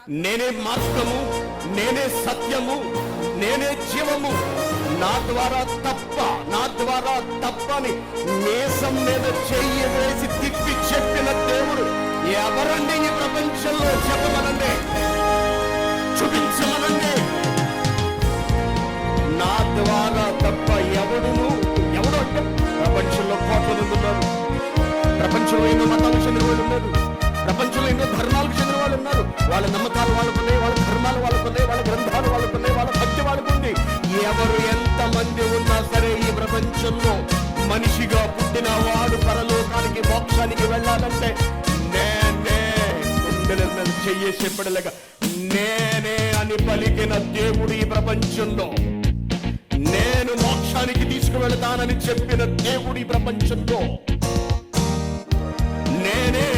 నేనే మార్గము, నేనే సత్యము, నేనే జీవము, నా ద్వారా తప్పని మేసం మీద చెయ్యి వేసి తిప్పి చెప్పిన దేవుడు ఎవరండి ఈ ప్రపంచంలో? చెప్పమనండి, చూపించమనండి. నా ద్వారా తప్ప ఎవడు అంటే ప్రపంచంలో కోట్ల మంది ఉన్నారు. ప్రపంచంలో ఎన్నో మతాలకు చెందిన వాళ్ళు ఉన్నారు. ప్రపంచంలో ఎన్నో ధర్మాలకు చెందిన వాళ్ళు ఉన్నారు. వాళ్ళ నమ్మకాలు వాళ్ళకున్నాయి, వాళ్ళ ధర్మాలు వాళ్ళకున్నాయి, వాళ్ళ గ్రంథాలు వాళ్ళకున్నాయి, వాళ్ళ భక్తి వాళ్ళకుంది. ఎవరు ఎంతమంది ఉన్నా సరే ఈ ప్రపంచంలో మనిషిగా పుట్టిన వాడు పరలోకానికి మోక్షానికి వెళ్ళాలంటే నేనే గుండెల మీద చెయ్యేసే పడలేక నేనే అని పలికిన దేవుడు ఈ ప్రపంచంలో, నేను మోక్షానికి తీసుకువెళతానని చెప్పిన దేవుడు ఈ ప్రపంచంలో నేనే